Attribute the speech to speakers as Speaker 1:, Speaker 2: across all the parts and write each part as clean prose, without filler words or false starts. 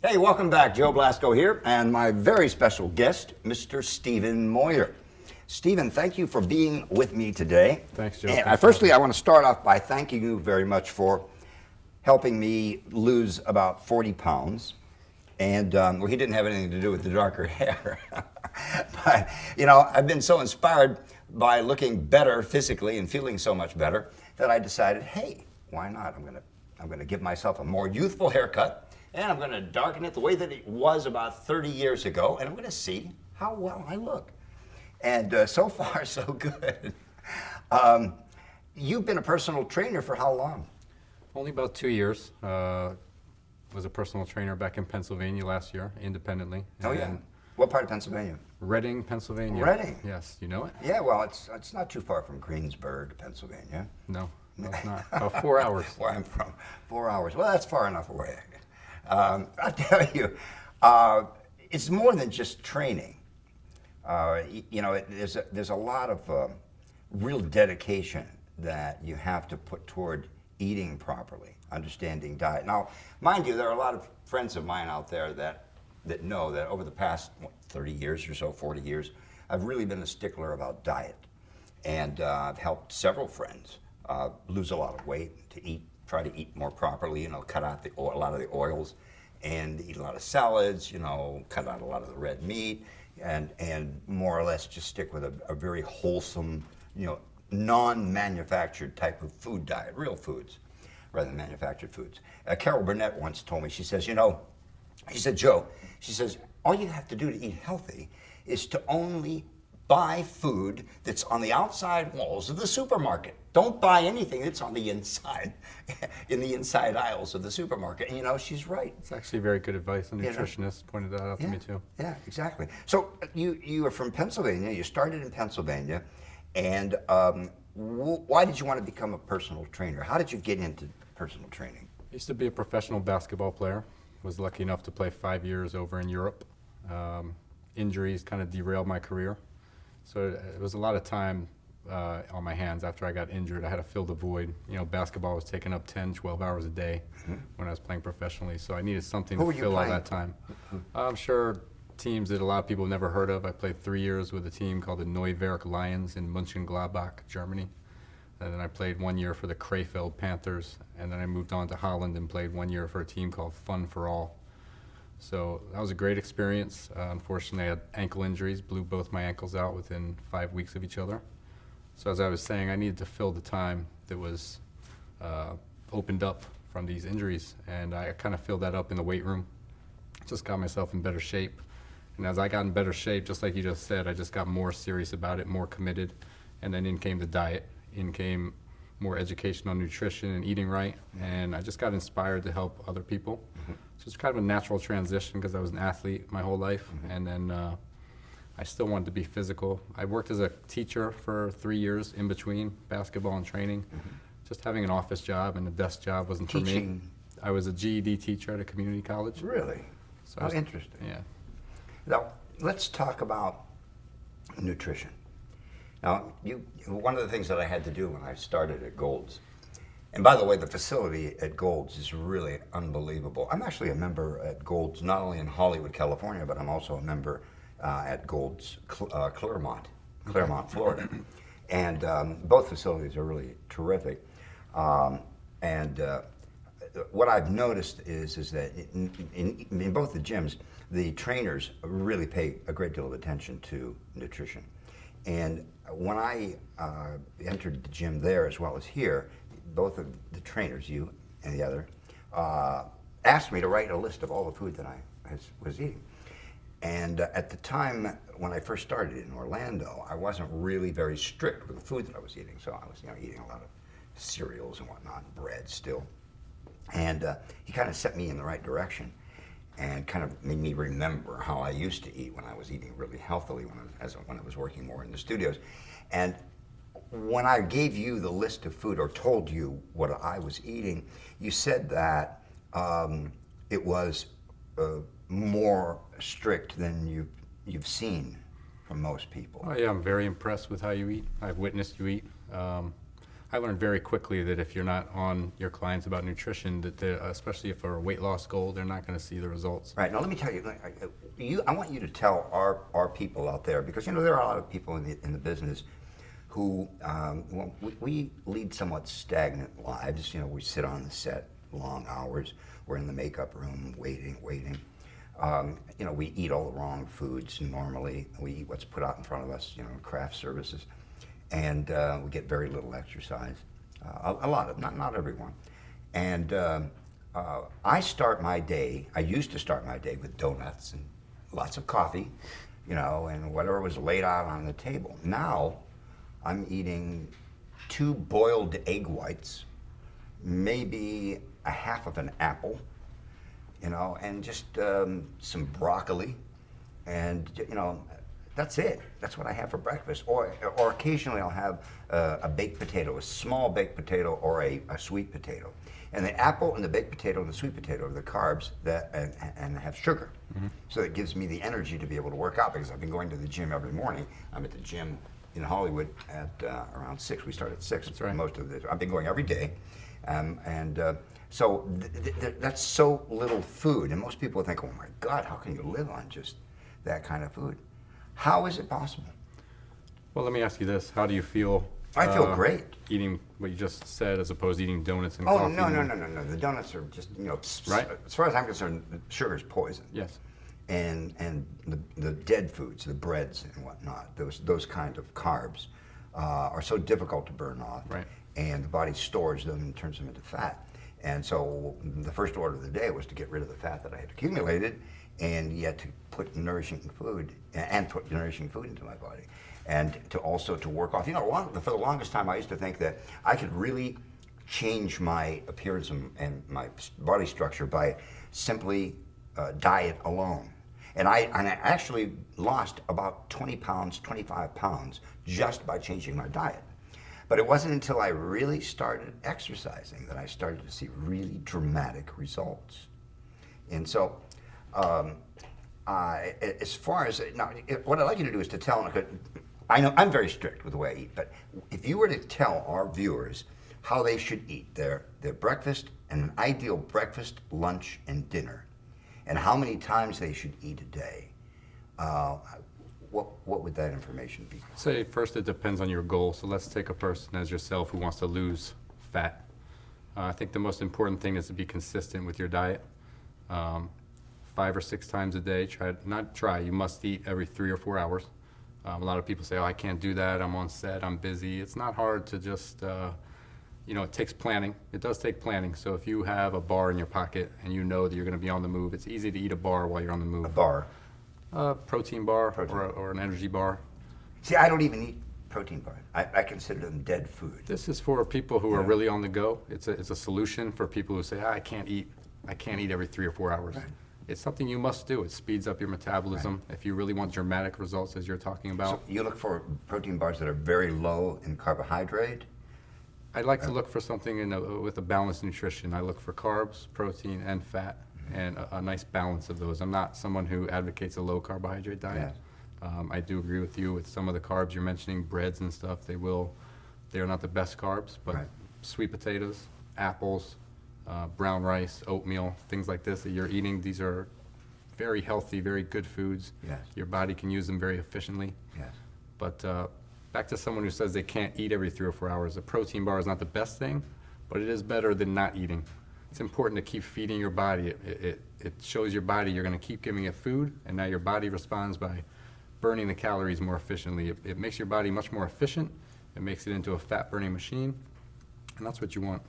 Speaker 1: Hey, welcome back. Joe Blasco here, and my very special guest, Mr. StevenMoyer. Steven, thank you for being with me today.
Speaker 2: Thanks, Joe.
Speaker 1: And firstly, I want to start off by thanking you very much for helping me lose about 40 pounds. And well, he didn't have anything to do with the darker hair. But, you know, I've been so inspired by looking better physically and feeling so much better that I decided, hey, why not? I'm gonna give myself a more youthful haircut. And I'm going to darken it the way that it was about 30 years ago, and I'm going to see how well I look. And so far, so good. You've been a personal trainer for how long?
Speaker 2: Only about 2 years. Was a personal trainer back in Pennsylvania last year, independently.
Speaker 1: Oh, yeah. What part of Pennsylvania?
Speaker 2: Reading, Pennsylvania.
Speaker 1: Reading?
Speaker 2: Yes. You know it?
Speaker 1: Yeah, well, it's not too far from Greensburg, Pennsylvania.
Speaker 2: No, it's not. About 4 hours.
Speaker 1: Where I'm from. 4 hours. Well, that's far enough away. I tell you, it's more than just training. You know, there's a lot of real dedication that you have to put toward eating properly, understanding diet. Now, mind you, there are a lot of friends of mine out there that know that over the past 30 years or so, 40 years, I've really been a stickler about diet. And I've helped several friends lose a lot of weight, try to eat more properly, you know, cut out a lot of the oils and eat a lot of salads, you know, cut out a lot of the red meat and more or less just stick with a very wholesome, you know, non-manufactured type of food diet, real foods rather than manufactured foods. Carol Burnett once told me, she says, you know, she said, Joe, she says, all you have to do to eat healthy is to only buy food that's on the outside walls of the supermarket. Don't buy anything that's on the inside, in the inside aisles of the supermarket. And you know, she's right.
Speaker 2: It's actually very good advice. A nutritionist pointed that out to me too.
Speaker 1: Yeah, exactly. So you are from Pennsylvania. You started in Pennsylvania. And why did you want to become a personal trainer? How did you get into personal training?
Speaker 2: I used to be a professional basketball player. Was lucky enough to play 5 years over in Europe. Injuries kind of derailed my career. So it was a lot of time on my hands after I got injured. I had to fill the void. You know, basketball was taking up 10, 12 hours a day when I was playing professionally. So I needed something to fill all that time. I'm sure teams that a lot of people have never heard of. I played 3 years with a team called the Neuwerk Lions in Mönchengladbach, Germany. And then I played 1 year for the Krefeld Panthers. And then I moved on to Holland and played 1 year for a team called Fun for All. So that was a great experience. Unfortunately, I had ankle injuries, blew both my ankles out within 5 weeks of each other. So as I was saying, I needed to fill the time that was opened up from these injuries. And I kind of filled that up in the weight room. Just got myself in better shape. And as I got in better shape, just like you just said, I just got more serious about it, more committed. And then in came the diet, in came more education on nutrition and eating right. And I just got inspired to help other people. So it's kind of a natural transition because I was an athlete my whole life. And then I still wanted to be physical. I worked as a teacher for 3 years in between basketball and training. Just having an office job and a desk job wasn't for me. I was a GED teacher at a community college.
Speaker 1: Really?
Speaker 2: So
Speaker 1: How interesting.
Speaker 2: Yeah.
Speaker 1: Now, let's talk about nutrition. Now, one of the things that I had to do when I started at Gold's, and by the way, the facility at Gold's is really unbelievable. I'm actually a member at Gold's, not only in Hollywood, California, but I'm also a member at Gold's Claremont, Florida. And both facilities are really terrific. And what I've noticed is that in both the gyms, the trainers really pay a great deal of attention to nutrition. And when I entered the gym there as well as here, both of the trainers, you and the other, asked me to write a list of all the food that I was eating. And at the time when I first started in Orlando, I wasn't really very strict with the food that I was eating. So I was, eating a lot of cereals and whatnot, and bread still. And he kind of set me in the right direction and kind of made me remember how I used to eat when I was eating really healthily when I was working more in the studios. And when I gave you the list of food or told you what I was eating, you said that it was more strict than you've seen from most people.
Speaker 2: Oh yeah, I'm very impressed with how you eat. I've witnessed you eat. I learned very quickly that if you're not on your clients about nutrition, that especially if for a weight loss goal, they're not going to see the results.
Speaker 1: Right. Now, let me tell you, I want you to tell our people out there, because, there are a lot of people in the business who, we lead somewhat stagnant lives. We sit on the set long hours. We're in the makeup room waiting. We eat all the wrong foods normally. We eat what's put out in front of us, craft services. And we get very little exercise. A lot of, not everyone. And I used to start my day with donuts and lots of coffee, and whatever was laid out on the table. Now, I'm eating 2 boiled egg whites, maybe a half of an apple, and just some broccoli, and that's it. That's what I have for breakfast. Or occasionally I'll have a baked potato, a small baked potato, or a sweet potato. And the apple and the baked potato and the sweet potato are the carbs that and have sugar. Mm-hmm. So it gives me the energy to be able to work out, because I've been going to the gym every morning. I'm at the gym in Hollywood at around 6. We start at 6.
Speaker 2: That's right.
Speaker 1: Most of I've been going every day. So that's so little food. And most people think, oh my God, how can you live on just that kind of food? How is it possible?
Speaker 2: Well, let me ask you this. How do you feel?
Speaker 1: I feel great.
Speaker 2: Eating what you just said as opposed to eating donuts and
Speaker 1: Oh,
Speaker 2: coffee.
Speaker 1: no. The donuts are just,
Speaker 2: Right?
Speaker 1: As far as I'm concerned, sugar is poison.
Speaker 2: Yes.
Speaker 1: And the dead foods, the breads and whatnot, those kind of carbs are so difficult to burn off.
Speaker 2: Right.
Speaker 1: And the body stores them and turns them into fat. And so the first order of the day was to get rid of the fat that I had accumulated, and yet to put nourishing food into my body, and to also to work off. For the longest time, I used to think that I could really change my appearance and my body structure by simply diet alone. And I actually lost about 20 pounds, 25 pounds just by changing my diet. But it wasn't until I really started exercising that I started to see really dramatic results. And so, as far as now, what I'd like you to do is to tell. I know I'm very strict with the way I eat, but if you were to tell our viewers how they should eat their breakfast, and an ideal breakfast, lunch, and dinner, and how many times they should eat a day, what would that information be?
Speaker 2: Say first, it depends on your goal. So let's take a person as yourself who wants to lose fat. I think the most important thing is to be consistent with your diet. 5 or 6 times a day. You must eat every 3 or 4 hours. A lot of people say, oh, I can't do that. I'm on set. I'm busy. It's not hard to just, it takes planning. It does take planning. So if you have a bar in your pocket and you know that you're going to be on the move, it's easy to eat a bar while you're on the move.
Speaker 1: A bar?
Speaker 2: Protein bar. Or an energy bar.
Speaker 1: See, I don't even eat protein bars. I consider them dead food.
Speaker 2: This is for people who are really on the go. It's a solution for people who say, I can't eat every 3 or 4 hours.
Speaker 1: Right.
Speaker 2: It's something you must do. It speeds up your metabolism. Right. If you really want dramatic results, as you're talking about.
Speaker 1: So you look for protein bars that are very low in carbohydrate?
Speaker 2: I'd like to look for something with a balanced nutrition. I look for carbs, protein, and fat, and a nice balance of those. I'm not someone who advocates a low carbohydrate diet.
Speaker 1: Yes.
Speaker 2: I do agree with you with some of the carbs you're mentioning, breads and stuff. They're not the best carbs, but sweet potatoes, apples, brown rice, oatmeal, things like this that you're eating, these are very healthy, very good foods.
Speaker 1: Yes.
Speaker 2: Your body can use them very efficiently.
Speaker 1: Yes.
Speaker 2: But back to someone who says they can't eat every 3 or 4 hours, a protein bar is not the best thing, but it is better than not eating. It's important to keep feeding your body. It shows your body you're going to keep giving it food, and now your body responds by burning the calories more efficiently. It makes your body much more efficient. It makes it into a fat-burning machine, and that's what you want.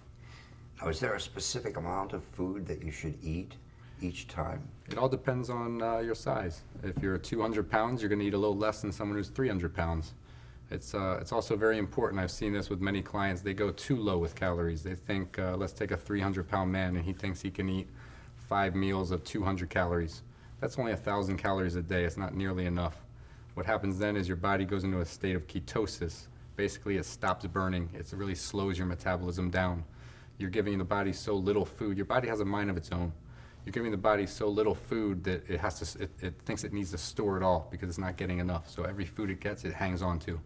Speaker 1: Now, is there a specific amount of food that you should eat each time?
Speaker 2: It all depends on your size. If you're 200 pounds, you're going to eat a little less than someone who's 300 pounds. It's also very important. I've seen this with many clients. They go too low with calories. They think, let's take a 300-pound man, and he thinks he can eat 5 meals of 200 calories. That's only 1,000 calories a day. It's not nearly enough. What happens then is your body goes into a state of ketosis. Basically, it stops burning. It really slows your metabolism down. You're giving the body so little food. Your body has a mind of its own. You're giving the body so little food that it thinks it needs to store it all because it's not getting enough. So every food it gets, it hangs on to.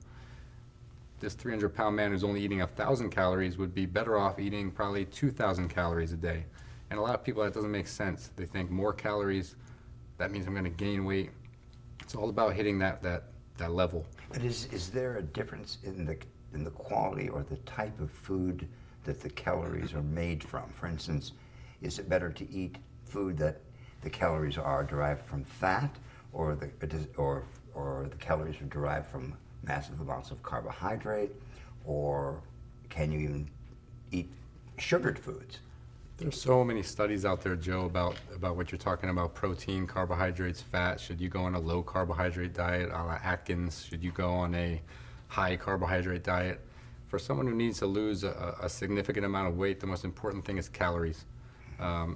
Speaker 2: this 300-pound man who's only eating 1,000 calories would be better off eating probably 2,000 calories a day. And a lot of people, that doesn't make sense. They think more calories, that means I'm going to gain weight. It's all about hitting that level.
Speaker 1: But is there a difference in the quality or the type of food that the calories are made from? For instance, is it better to eat food that the calories are derived from fat, or the calories are derived from massive amounts of carbohydrate, or can you even eat sugared foods?
Speaker 2: There's so many studies out there, Joe, about what you're talking about: protein, carbohydrates, fat. Should you go on a low carbohydrate diet, a la Atkins? Should you go on a high carbohydrate diet? For someone who needs to lose a significant amount of weight, the most important thing is calories.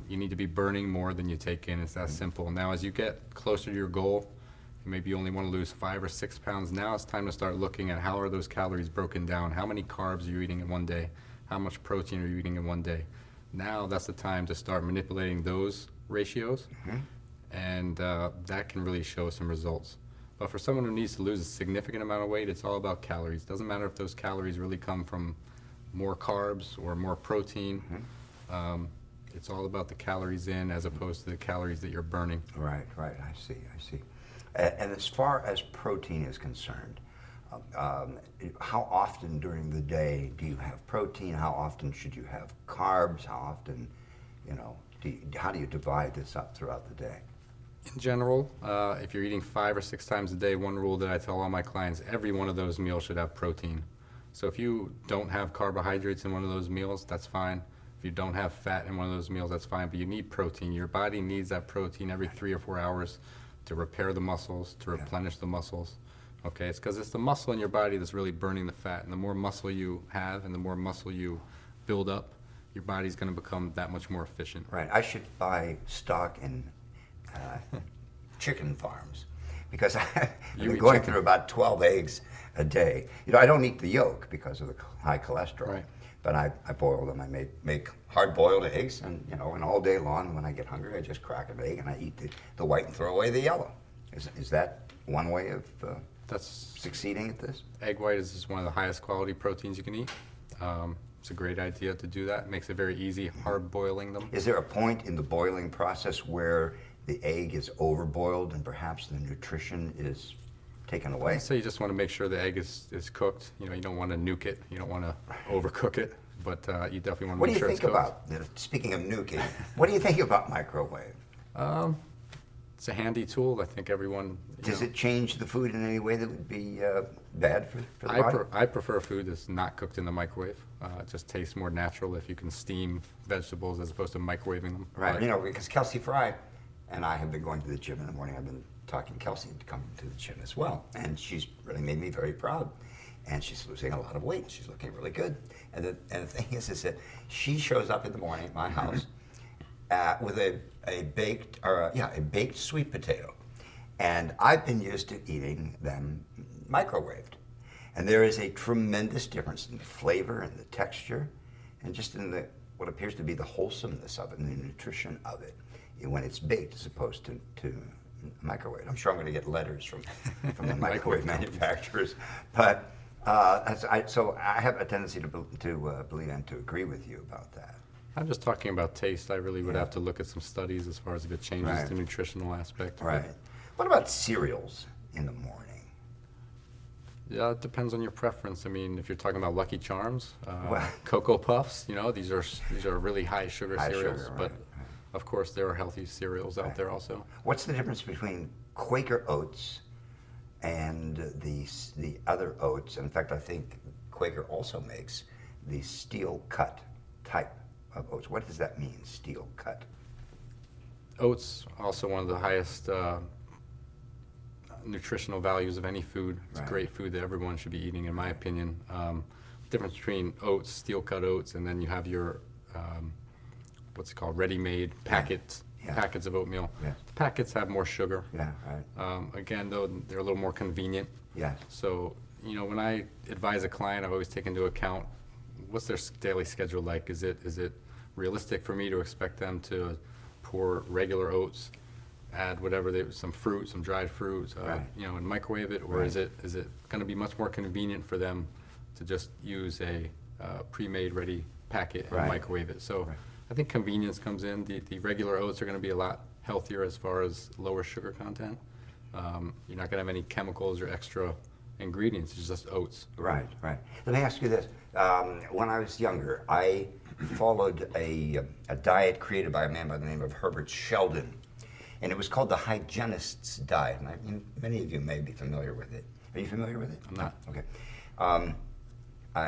Speaker 2: You need to be burning more than you take in. It's that simple. Now, as you get closer to your goal, maybe you only want to lose 5 or 6 pounds. Now it's time to start looking at how are those calories broken down? How many carbs are you eating in one day? How much protein are you eating in one day? Now that's the time to start manipulating those ratios, and that can really show some results. But for someone who needs to lose a significant amount of weight, it's all about calories. Doesn't matter if those calories really come from more carbs or more protein. It's all about the calories in as opposed to the calories that you're burning.
Speaker 1: Right, I see. And as far as protein is concerned, how often during the day do you have protein? How often should you have carbs? How often, how do you divide this up throughout the day?
Speaker 2: In general, if you're eating 5 or 6 times a day, one rule that I tell all my clients: every one of those meals should have protein. So if you don't have carbohydrates in one of those meals, that's fine. If you don't have fat in one of those meals, that's fine. But you need protein. Your body needs that protein every 3 or 4 hours to repair the muscles, to replenish the muscles. Okay, it's because it's the muscle in your body that's really burning the fat. And the more muscle you have and the more muscle you build up, your body's going to become that much more efficient.
Speaker 1: Right. I should buy stock in chicken farms, because I've been going through about 12 eggs a day. I don't eat the yolk because of the high cholesterol.
Speaker 2: Right.
Speaker 1: But I boil them. I make hard-boiled eggs, and and all day long when I get hungry, I just crack an egg and I eat the white and throw away the yellow. Is that one way of
Speaker 2: That's
Speaker 1: succeeding at this?
Speaker 2: Egg white is just one of the highest quality proteins you can eat. It's a great idea to do that. It makes it very easy hard boiling them.
Speaker 1: Is there a point in the boiling process where the egg is overboiled and perhaps the nutrition is taken away?
Speaker 2: So you just want to make sure the egg is cooked. You don't want to nuke it. You don't want to overcook it. But you definitely want to make sure it's cooked.
Speaker 1: What do you think about, speaking of nuking, what do you think about microwave?
Speaker 2: It's a handy tool. I think everyone...
Speaker 1: Does it change the food in any way that would be bad for the body?
Speaker 2: I prefer food that's not cooked in the microwave. It just tastes more natural if you can steam vegetables as opposed to microwaving them.
Speaker 1: Right, because Kelsey Fry and I have been going to the gym in the morning. I've been talking Kelsey into coming to the gym as well. And she's really made me very proud. And she's losing a lot of weight. She's looking really good. And the thing is that she shows up in the morning at my house with a baked sweet potato. And I've been used to eating them microwaved. And there is a tremendous difference in the flavor and the texture and just in what appears to be the wholesomeness of it and the nutrition of it when it's baked as opposed to microwave. I'm sure I'm going to get letters from the microwave manufacturers. But so I have a tendency to believe and to agree with you about that.
Speaker 2: I'm just talking about taste. I really would have to look at some studies as far as if it changes the nutritional aspect.
Speaker 1: Right. What about cereals in the morning?
Speaker 2: Yeah, it depends on your preference. I mean, if you're talking about Lucky Charms, Cocoa Puffs, these are really high sugar cereals. But of course, there are healthy cereals out there also.
Speaker 1: What's the difference between Quaker oats and the other oats? In fact, I think Quaker also makes the steel cut type of oats. What does that mean, steel cut?
Speaker 2: Oats, also one of the highest nutritional values of any food. It's great food that everyone should be eating, in my opinion. Difference between oats, steel cut oats, and then you have your what's it called, ready-made packets of oatmeal. Yeah. The packets have more sugar.
Speaker 1: Yeah, right.
Speaker 2: Again, though, they're a little more convenient.
Speaker 1: Yeah.
Speaker 2: So, when I advise a client, I've always taken into account what's their daily schedule like. Is it realistic for me to expect them to pour regular oats, add some fruit, some dried fruit, and microwave it, or is it going to be much more convenient for them to just use a pre-made ready packet and
Speaker 1: Right.
Speaker 2: microwave it. So
Speaker 1: Right.
Speaker 2: I think convenience comes in. The regular oats are going to be a lot healthier as far as lower sugar content. You're not going to have any chemicals or extra ingredients. It's just oats.
Speaker 1: Right, right. Let me ask you this. When I was younger, I followed a diet created by a man by the name of Herbert Sheldon, and it was called the hygienist's diet. And many of you may be familiar with it. Are you familiar with it?
Speaker 2: I'm not.
Speaker 1: Okay.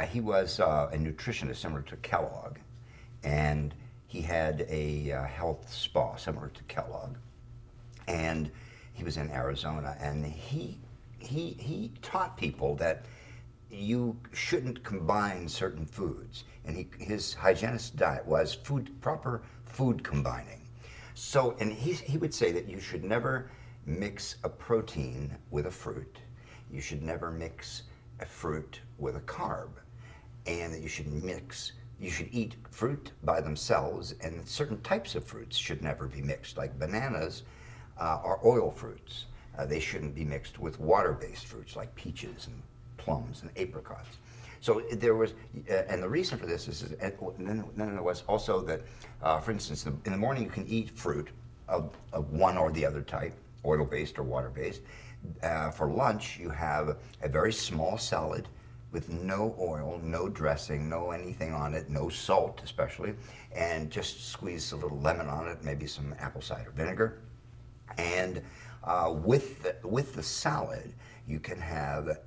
Speaker 1: He was a nutritionist similar to Kellogg, and he had a health spa similar to Kellogg, and he was in Arizona, and he taught people that you shouldn't combine certain foods, and his hygienist diet was proper food combining. So, and he would say that you should never mix a protein with a fruit. You should never mix a fruit with a carb, and that you should eat fruit by themselves, and certain types of fruits should never be mixed, like bananas are oil fruits. They shouldn't be mixed with water-based fruits like peaches and plums and apricots. So there was, and the reason for this is, and then there was also that, for instance, in the morning you can eat fruit of one or the other type, oil-based or water-based. For lunch, you have a very small salad with no oil, no dressing, no anything on it, no salt especially, and just squeeze a little lemon on it, maybe some apple cider vinegar. And with the salad, you can have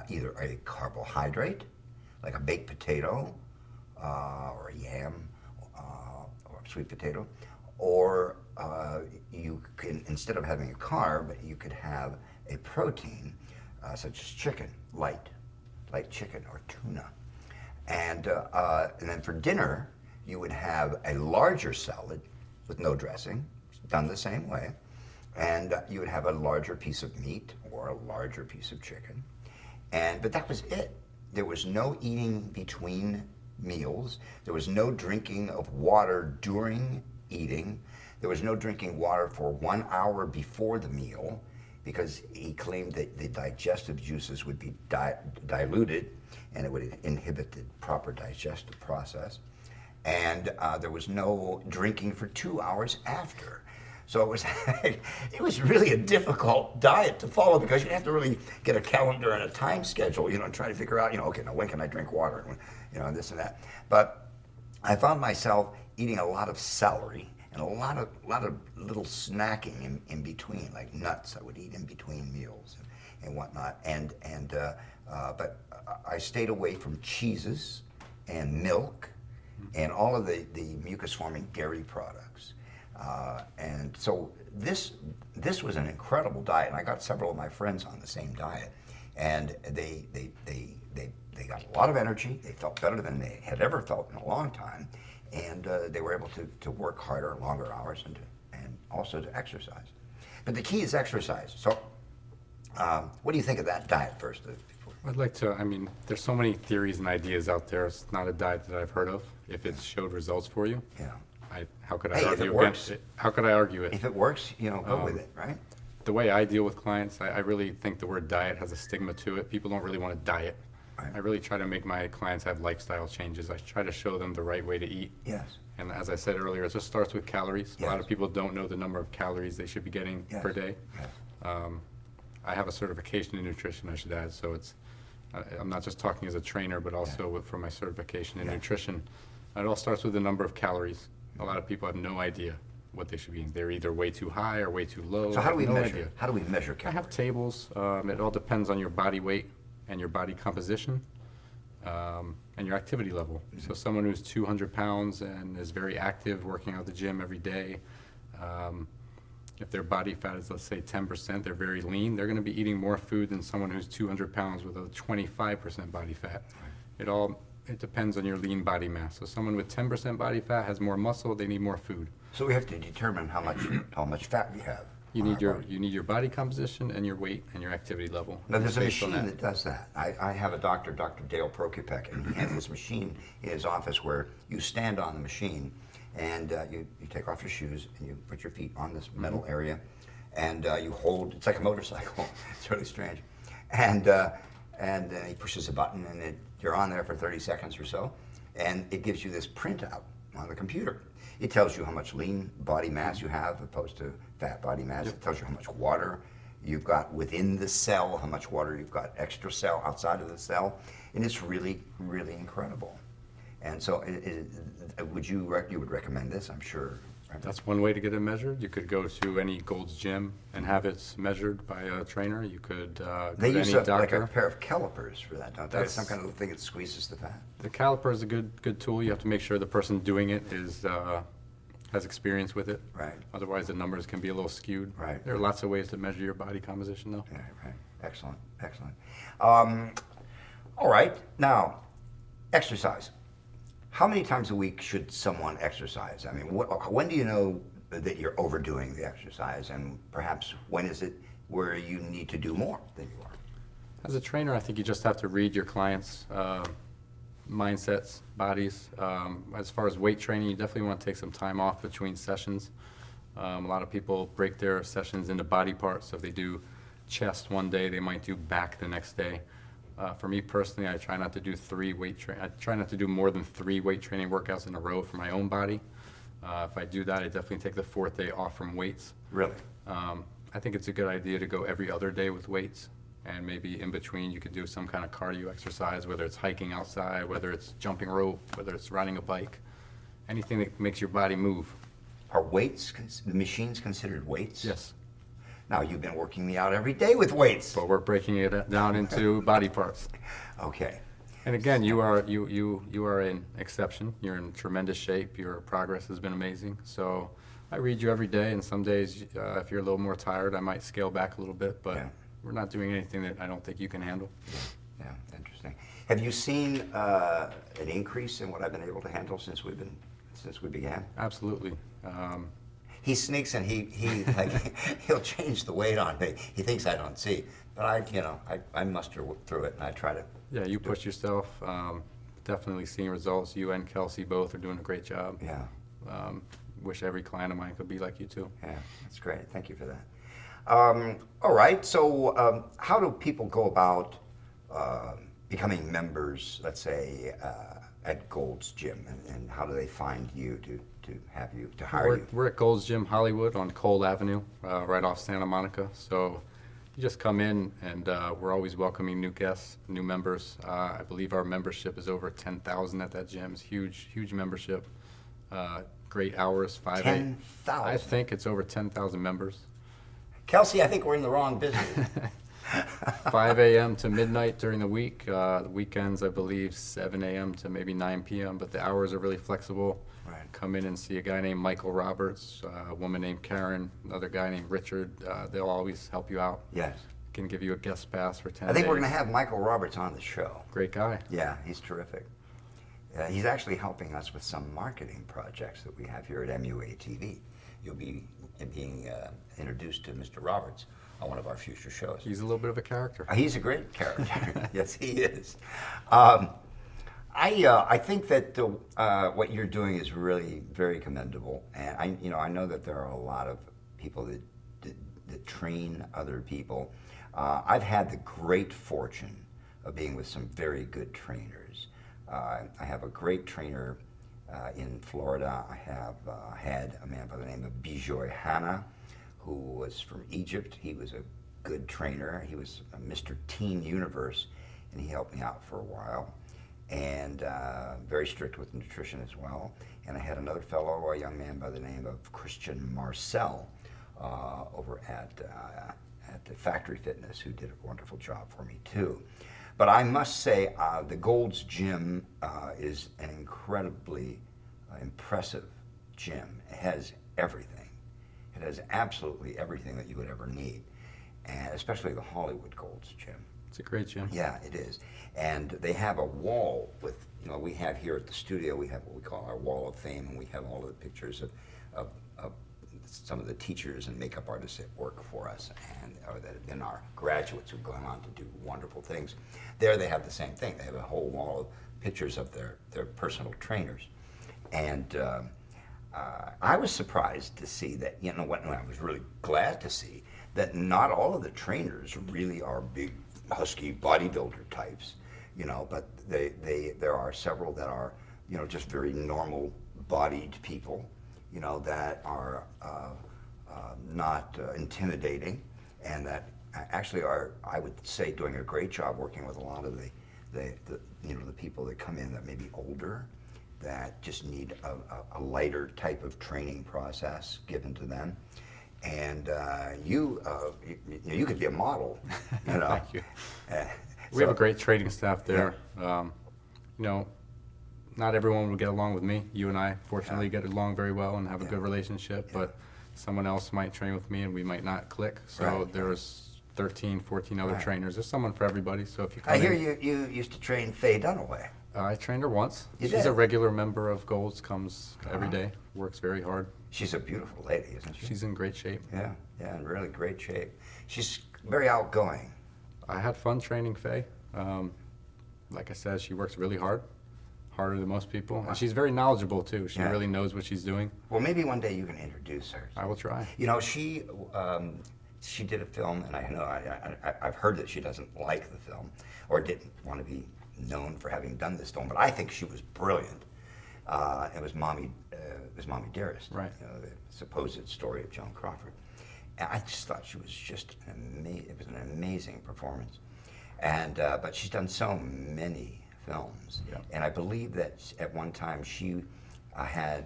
Speaker 1: either a carbohydrate, like a baked potato, or a yam, or a sweet potato, or you can, instead of having a carb, you could have a protein, such as chicken, light chicken or tuna. And then for dinner, you would have a larger salad with no dressing, done the same way. And you would have a larger piece of meat or a larger piece of chicken. But that was it. There was no eating between meals. There was no drinking of water during eating. There was no drinking water for 1 hour before the meal, because he claimed that the digestive juices would be diluted and it would inhibit the proper digestive process. And there was no drinking for 2 hours after. So it was really a difficult diet to follow, because you have to really get a calendar and a time schedule, and try to figure out, okay, now when can I drink water, and this and that. But I found myself eating a lot of celery and a lot of little snacking in between, like nuts I would eat in between meals and whatnot. But I stayed away from cheeses and milk and all of the mucus-forming dairy products. And so this was an incredible diet, and I got several of my friends on the same diet, and they got a lot of energy. They felt better than they had ever felt in a long time, and they were able to work harder, longer hours, and also to exercise. But the key is exercise. So, what do you think of that diet first?
Speaker 2: I'd like to, there's so many theories and ideas out there. It's not a diet that I've heard of. If it showed results for you,
Speaker 1: Yeah.
Speaker 2: How could I
Speaker 1: Hey, if
Speaker 2: argue
Speaker 1: it
Speaker 2: against
Speaker 1: works.
Speaker 2: it? How could I argue it?
Speaker 1: If it works, go with it, right?
Speaker 2: The way I deal with clients, I really think the word diet has a stigma to it. People don't really want to diet.
Speaker 1: Right.
Speaker 2: I really try to make my clients have lifestyle changes. I try to show them the right way to eat.
Speaker 1: Yes.
Speaker 2: And as I said earlier, it just starts with calories.
Speaker 1: Yes.
Speaker 2: A lot of people don't know the number of calories they should be getting
Speaker 1: Yes.
Speaker 2: per day.
Speaker 1: Yes.
Speaker 2: I have a certification in nutrition, I should add, so I'm not just talking as a trainer, but also for my certification in nutrition. It all starts with the number of calories. A lot of people have no idea what they should be eating. They're either way too high or way too low.
Speaker 1: So how do we
Speaker 2: No
Speaker 1: measure?
Speaker 2: idea.
Speaker 1: How do we measure
Speaker 2: I
Speaker 1: calories?
Speaker 2: have tables. It all depends on your body weight and your body composition, and your activity level. So someone who's 200 pounds and is very active, working out at the gym every day, if their body fat is, let's say, 10%, they're very lean, they're going to be eating more food than someone who's 200 pounds with a 25% body fat. It depends on your lean body mass. So someone with 10% body fat has more muscle, they need more food.
Speaker 1: So we have to determine how much fat we have.
Speaker 2: You
Speaker 1: on
Speaker 2: need
Speaker 1: our body.
Speaker 2: you need your body composition and your weight and your activity level.
Speaker 1: Now, there's a
Speaker 2: Based on
Speaker 1: machine that does that. I have a doctor, Dr. Dale Prokupek, and he has this machine in his office where you stand on the machine, and you take off your shoes and you put your feet on this metal area, and you hold. It's like a motorcycle. It's really strange, and then he pushes a button, and it You're on there for 30 seconds or so, and it gives you this printout on the computer. It tells you how much lean body mass you have opposed to fat body mass. It tells you how much water you've got within the cell, how much water you've got extra cell outside of the cell, and it's really, really incredible. And so, you would recommend this? I'm sure. Right?
Speaker 2: That's one way to get it measured. You could go to any Gold's Gym and have it measured by a trainer. You could go
Speaker 1: They
Speaker 2: to
Speaker 1: use
Speaker 2: any
Speaker 1: like
Speaker 2: doctor.
Speaker 1: a pair of calipers for that, don't they?
Speaker 2: That's-
Speaker 1: Some kind of thing that squeezes the fat.
Speaker 2: The caliper is a good tool. You have to make sure the person doing it has experience with it.
Speaker 1: Right.
Speaker 2: Otherwise, the numbers can be a little skewed.
Speaker 1: Right.
Speaker 2: There are lots of ways to measure your body composition, though.
Speaker 1: Yeah, right. Excellent, excellent. All right, now, exercise. How many times a week should someone exercise? I mean, when do you know that you're overdoing the exercise, and perhaps when is it where you need to do more than you are?
Speaker 2: As a trainer, I think you just have to read your clients' mindsets, bodies. As far as weight training, you definitely want to take some time off between sessions. A lot of people break their sessions into body parts. So if they do chest one day, they might do back the next day. For me personally, I try not to do I try not to do more than 3 weight training workouts in a row for my own body. If I do that, I definitely take the 4th day off from weights.
Speaker 1: Really?
Speaker 2: I think it's a good idea to go every other day with weights, and maybe in between you could do some kind of cardio exercise, whether it's hiking outside, whether it's jumping rope, whether it's riding a bike, anything that makes your body move.
Speaker 1: Are weights, the machines considered weights?
Speaker 2: Yes,
Speaker 1: Now, you've been working me out every day with weights.
Speaker 2: but we're breaking it down into body parts.
Speaker 1: Okay.
Speaker 2: And again, you are an exception. You're in tremendous shape. Your progress has been amazing. So I read you every day, and some days, if you're a little more tired, I might scale back a little bit, but
Speaker 1: Yeah.
Speaker 2: we're not doing anything that I don't think you can handle.
Speaker 1: Yeah, interesting. Have you seen an increase in what I've been able to handle since we began?
Speaker 2: Absolutely.
Speaker 1: He sneaks and he'll change the weight on me. He thinks I don't see, but I muster through it and I try to.
Speaker 2: Yeah, you push yourself. Definitely seeing results. You and Kelsey both are doing a great job.
Speaker 1: Yeah,
Speaker 2: Wish every client of mine could be like you too.
Speaker 1: yeah, that's great. Thank you for that. All right. So, how do people go about becoming members? Let's say at Gold's Gym, and how do they find you to hire you?
Speaker 2: We're at Gold's Gym Hollywood on Cole Avenue, right off Santa Monica. So you just come in, and we're always welcoming new guests, new members. I believe our membership is over 10,000 at that gym. It's huge membership. Great hours,
Speaker 1: 10,000.
Speaker 2: I think it's over 10,000 members.
Speaker 1: Kelsey, I think we're in the wrong business.
Speaker 2: 5 a.m. to midnight during the week. The weekends, I believe, 7 a.m. to maybe 9 p.m., but the hours are really flexible.
Speaker 1: Right.
Speaker 2: Come in and see a guy named Michael Roberts, a woman named Karen, another guy named Richard. They'll always help you out.
Speaker 1: Yes.
Speaker 2: Can give you a guest pass for 10
Speaker 1: I think
Speaker 2: days.
Speaker 1: we're going to have Michael Roberts on the show.
Speaker 2: Great guy.
Speaker 1: Yeah, he's terrific. He's actually helping us with some marketing projects that we have here at MUA TV. You'll be being introduced to Mr. Roberts on one of our future shows.
Speaker 2: He's a little bit of a character.
Speaker 1: He's a great character. Yes, he is. I think that what you're doing is really very commendable, and I know that there are a lot of people that train other people. I've had the great fortune of being with some very good trainers. I have a great trainer in Florida. I have had a man by the name of Bijoy Hanna, who was from Egypt. He was a good trainer. He was a Mr. Teen Universe, and he helped me out for a while. And very strict with nutrition as well. And I had another fellow, a young man by the name of Christian Marcel, over at the Factory Fitness, who did a wonderful job for me too. But I must say, the Gold's Gym is an incredibly impressive gym. It has everything. It has absolutely everything that you would ever need, and especially the Hollywood Gold's Gym.
Speaker 2: It's a great gym.
Speaker 1: Yeah, it is. And they have a wall with, we have here at the studio, we have what we call our wall of fame, and we have all of the pictures of some of the teachers and makeup artists that work for us, and or that have been our graduates who've gone on to do wonderful things. There they have the same thing. They have a whole wall of pictures of their personal trainers. And I was surprised to see that, I was really glad to see that not all of the trainers really are big, husky bodybuilder types. you know, but there are several that are, you know, just very normal bodied people, you know, that are not intimidating, and that actually are, I would say, doing a great job working with a lot of the you know, the people that come in that may be older, that just need a lighter type of training process given to them. And you could be a model, you know.
Speaker 2: Thank you. We have a great training staff there.
Speaker 1: Yeah.
Speaker 2: You know, not everyone will get along with me. You and I, fortunately, get along very well and have a good relationship, but someone else might train with me and we might not click. So there's 13, 14 other trainers. There's someone for everybody. So if you come
Speaker 1: I hear you used to train Faye Dunaway.
Speaker 2: I trained her once.
Speaker 1: You
Speaker 2: She's
Speaker 1: did?
Speaker 2: a regular member of Golds, comes every day, works very hard.
Speaker 1: She's a beautiful lady, isn't she?
Speaker 2: She's in great shape.
Speaker 1: Yeah, in really great shape. She's very outgoing.
Speaker 2: I had fun training Faye. Like I said, she works really hard, harder than most people. And she's very knowledgeable too. She really knows what she's doing.
Speaker 1: Well, maybe one day you can introduce her.
Speaker 2: I will try.
Speaker 1: You know, she did a film, and I know I've heard that she doesn't like the film, or didn't want to be known for having done this film, but I think she was brilliant. It was Mommy Dearest,
Speaker 2: right?
Speaker 1: You know, the supposed story of Joan Crawford. And I just thought she was just it was an amazing performance. And but she's done so many films, and I believe that at one time she had,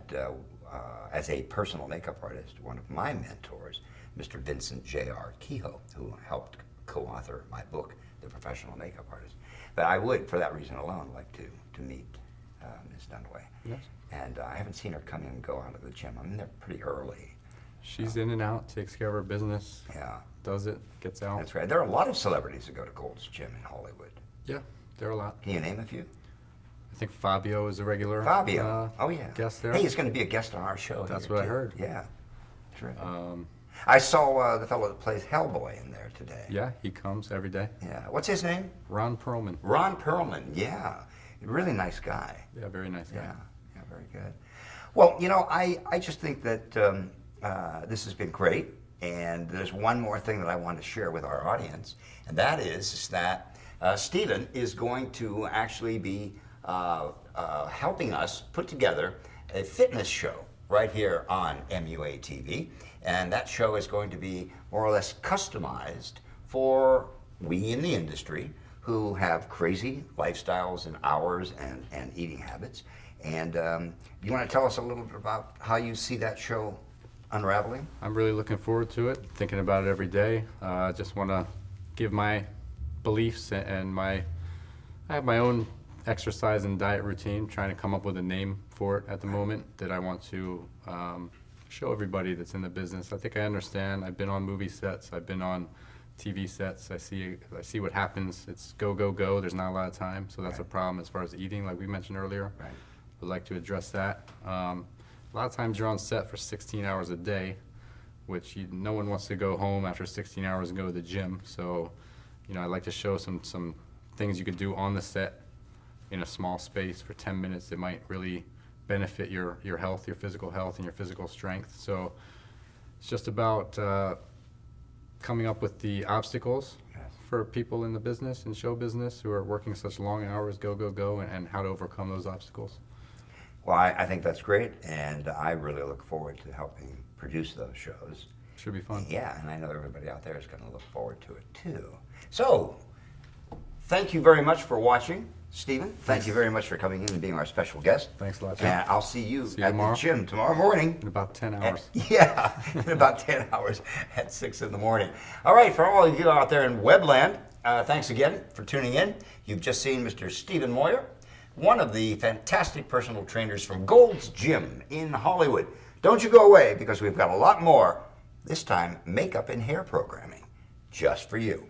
Speaker 1: as a personal makeup artist, one of my mentors, Mr. Vincent J.R. Kehoe, who helped co-author my book, The Professional Makeup Artist. But I would, for that reason alone, like to meet Ms. Dunaway.
Speaker 2: Yes.
Speaker 1: And I haven't seen her come in and go out of the gym. I'm in there pretty early.
Speaker 2: She's in and out, takes care of her business.
Speaker 1: Yeah.
Speaker 2: Does it, gets out.
Speaker 1: That's right. There are a lot of celebrities that go to Gold's Gym in Hollywood.
Speaker 2: Yeah, there are a lot.
Speaker 1: Can you name a few?
Speaker 2: I think Fabio is a regular
Speaker 1: Fabio. Oh, yeah.
Speaker 2: guest there.
Speaker 1: Hey, he's going to be a guest on our show.
Speaker 2: That's
Speaker 1: here,
Speaker 2: what I
Speaker 1: too.
Speaker 2: heard.
Speaker 1: Yeah. Terrific. I saw the fellow that plays Hellboy in there today.
Speaker 2: Yeah, he comes every day.
Speaker 1: Yeah. What's his name?
Speaker 2: Ron Perlman.
Speaker 1: Ron Perlman. Yeah. Really nice guy.
Speaker 2: Yeah, very nice guy.
Speaker 1: Yeah, very good. Well, you know, I just think that this has been great, and there's one more thing that I want to share with our audience, and that is that Steven is going to actually be helping us put together a fitness show right here on MUA TV, and that show is going to be more or less customized for we in the industry who have crazy lifestyles and hours and eating habits. And you want to tell us a little bit about how you see that show unraveling?
Speaker 2: I'm really looking forward to it, thinking about it every day. I just want to give my beliefs and I have my own exercise and diet routine, trying to come up with a name for it at the moment that I want to show everybody that's in the business. I think I understand. I've been on movie sets. I've been on TV sets. I see what happens. It's go, go, go. There's not a lot of time, so that's a problem as far as eating, like we mentioned earlier.
Speaker 1: Right.
Speaker 2: Would like to address that. A lot of times you're on set for 16 hours a day, which no one wants to go home after 16 hours and go to the gym. So, you know, I'd like to show some things you could do on the set in a small space for 10 minutes that might really benefit your health, your physical health, and your physical strength. So it's just about coming up with the obstacles for people in the business and show business who are working such long hours, go, go, go, and how to overcome those obstacles.
Speaker 1: Well, I think that's great, and I really look forward to helping produce those shows.
Speaker 2: Should be fun.
Speaker 1: Yeah, and I know everybody out there is going to look forward to it too. So, thank you very much for watching, Steven. Thank you very much for coming in and being our special guest.
Speaker 2: Thanks a lot, Jim.
Speaker 1: And I'll see you at
Speaker 2: tomorrow.
Speaker 1: the gym tomorrow morning.
Speaker 2: In about 10 hours.
Speaker 1: Yeah, in about 10 hours at 6 in the morning. All right, for all of you out there in Webland, thanks again for tuning in. You've just seen Mr. StevenMoyer, one of the fantastic personal trainers from Gold's Gym in Hollywood. Don't you go away, because we've got a lot more, this time makeup and hair programming, just for you.